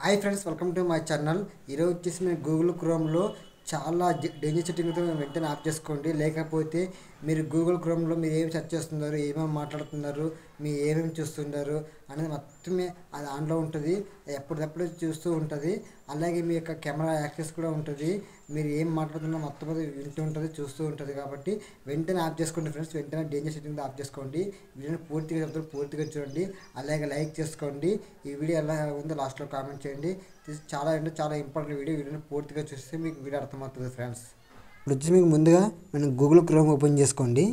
Hi friends, welcome to my channel. ఈరోజు వచ్చేసి మీరు గూగుల్ క్రోమ్లో చాలా డేంజర్ సెట్టింగ్తో వెంటనే ఆఫ్ చేసుకోండి. లేకపోతే మీరు గూగుల్ క్రోమ్లో మీరు ఏమి సెర్చ్ చేస్తున్నారు, ఏమేమి మాట్లాడుతున్నారు, మీరు ఏమేమి చూస్తున్నారు అనేది మొత్తమే అది ఆన్లో ఉంటుంది. ఎప్పటికప్పుడు చూస్తూ ఉంటుంది. అలాగే మీ యొక్క కెమెరా యాక్సెస్ కూడా ఉంటుంది. మీరు ఏం మాట్లాడుతున్నా మొత్తం అది వింటూ ఉంటుంది, చూస్తూ ఉంటుంది. కాబట్టి వెంటనే ఆఫ్ చేసుకోండి ఫ్రెండ్స్. వెంటనే డేంజర్ సెట్టింగ్ ఆఫ్ చేసుకోండి. వీడియోని పూర్తిగా చెప్తారు, పూర్తిగా చూడండి. అలాగే లైక్ చేసుకోండి. ఈ వీడియో ఎలా ఉందో లాస్ట్లో కామెంట్ చేయండి. ఇది చాలా ఇంపార్టెంట్ వీడియో. వీడియోని పూర్తిగా చూస్తే మీకు వీడియో అర్థమవుతుంది ఫ్రెండ్స్. ఇప్పుడు వచ్చి మీకు ముందుగా మనం గూగుల్ క్రోమ్ ఓపెన్ చేసుకోండి.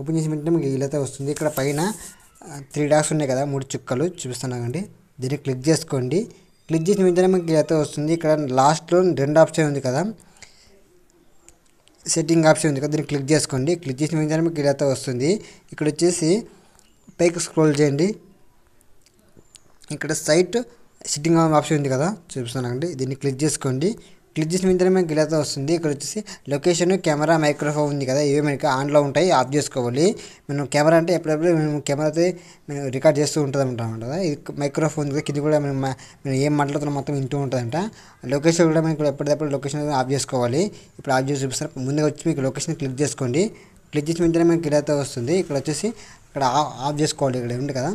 ఓపెన్ చేసిన వెంటనే మీకు ఇలా వస్తుంది. ఇక్కడ పైన 3 డాట్స్ ఉన్నాయి కదా, 3 చుక్కలు చూపిస్తున్నానండి. దీన్ని క్లిక్ చేసుకోండి. క్లిక్ చేసిన వెంటనే మీకు ఇలా వస్తుంది. ఇక్కడ లాస్ట్లో 2 ఆప్షన్ ఉంది కదా, సెట్టింగ్ ఆప్షన్ ఉంది కదా, దీన్ని క్లిక్ చేసుకోండి. క్లిక్ చేసిన వెంటనే మీకు ఇలా వస్తుంది. ఇక్కడ వచ్చేసి పైకి స్క్రోల్ చేయండి. ఇక్కడ సైట్ సెట్టింగ్ ఆప్షన్ ఉంది కదా, చూపిస్తున్నానండి. దీన్ని క్లిక్ చేసుకోండి. క్లిక్ చేసిన వెంటనే మనకి ఇలా వస్తుంది. ఇక్కడ వచ్చేసి లొకేషన్, కెమెరా, మైక్రోఫోన్ ఉంది కదా, ఇవే మనకి ఆన్లో ఉంటాయి. ఆఫ్ చేసుకోవాలి. మనం కెమెరా అంటే ఎప్పుడప్పుడు మేము కెమెరాతో మేము రికార్డ్ చేస్తూ ఉంటుంది అంటాం కదా. ఇది మైక్రోఫోన్ కింద కూడా మేము ఏం మాట్లాడుతున్నాం మొత్తం వింటూ ఉంటుందంట. లొకేషన్ కూడా మనకి ఎప్పటికప్పుడు లొకేషన్ ఆఫ్ చేసుకోవాలి. ఇప్పుడు ఆఫ్ చేసి చూపిస్తారు. ముందుగా వచ్చి మీకు లొకేషన్ క్లిక్ చేసుకోండి. క్లిక్ చేసిన వెంటనే మనకి ఇలా వస్తుంది. ఇక్కడ వచ్చేసి ఇక్కడ ఆఫ్ చేసుకోవాలి. ఇక్కడ ఉంది కదా,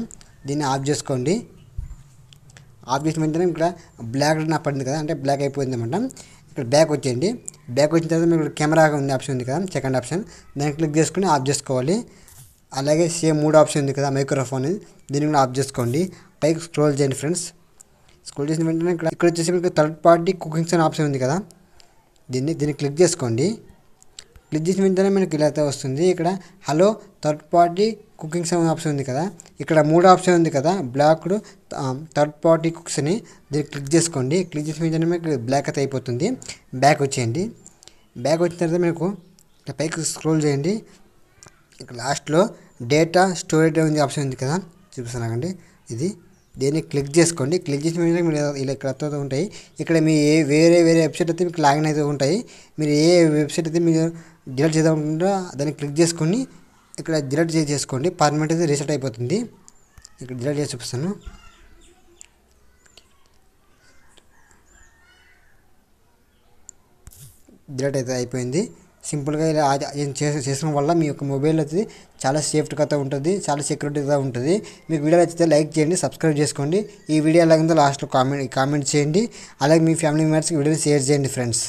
దీన్ని ఆఫ్ చేసుకోండి. ఆఫ్ చేసిన వెంటనే ఇక్కడ బ్లాక్ నా పడింది కదా, అంటే బ్లాక్ అయిపోయింది అనమాట. ఇక్కడ బ్యాక్ వచ్చేయండి. బ్యాక్ వచ్చిన తర్వాత మీకు కెమెరా ఉంది ఆప్షన్ ఉంది కదా, సెకండ్ ఆప్షన్, దాన్ని క్లిక్ చేసుకుని ఆఫ్ చేసుకోవాలి. అలాగే సేమ్ 3 ఆప్షన్ ఉంది కదా, మైక్రోఫోన్, దీన్ని కూడా ఆఫ్ చేసుకోండి. పైకి స్క్రోల్ చేయండి ఫ్రెండ్స్. స్క్రోల్ చేసిన వెంటనే ఇక్కడ వచ్చేసి మీకు థర్డ్ పార్టీ కుకింగ్స్ అనే ఆప్షన్ ఉంది కదా, దీన్ని క్లిక్ చేసుకోండి. క్లిక్ చేసిన వెంటనే మనకి ఇలా వస్తుంది. ఇక్కడ హలో థర్డ్ పార్టీ కుకింగ్స్ అనే ఆప్షన్ ఉంది కదా, ఇక్కడ 3 ఆప్షన్ ఉంది కదా, బ్లాక్డ్ థర్డ్ పార్టీ కుక్స్ అని, దీన్ని క్లిక్ చేసుకోండి. క్లిక్ చేసిన వెంటనే మీకు బ్లాక్ అయితే అయిపోతుంది. బ్యాక్ వచ్చేయండి. బ్యాక్ వచ్చిన తర్వాత మీకు ఇక్కడ పైకి స్క్రోల్ చేయండి. ఇక్కడ లాస్ట్లో డేటా స్టోరేజ్ ఉంది ఆప్షన్ ఉంది కదా, చూపిస్తున్నానండి. దీన్ని క్లిక్ చేసుకోండి. క్లిక్ చేసిన వెంటనే మీరు ఇలా ఇక్కడ ఉంటాయి. ఇక్కడ మీ వేరే వెబ్సైట్ అయితే మీకు లాగిన్ అయితే ఉంటాయి. మీరు ఏ వెబ్సైట్ అయితే మీరు డిలీట్ చేద్దామనుకుంటారో దాన్ని క్లిక్ చేసుకొని ఇక్కడ డిలీట్ చేసుకోండి. పర్మనెంట్ అయితే రీసెట్ అయిపోతుంది. ఇక్కడ డిలీట్ చేసి చూపిస్తాను. డిలీట్ అయితే అయిపోయింది. సింపుల్గా ఇలా చేసిన వల్ల మీ యొక్క మొబైల్ అయితే చాలా సేఫ్టీగా ఉంటుంది, చాలా సెక్యూరిటీగా ఉంటుంది. మీకు వీడియో నచ్చితే లైక్ చేయండి, సబ్స్క్రైబ్ చేసుకోండి. ఈ వీడియో ఎలాగుందో లాస్ట్లో కామెంట్ చేయండి. అలాగే మీ ఫ్యామిలీ మెంబర్స్కి వీడియోని షేర్ చేయండి ఫ్రెండ్స్.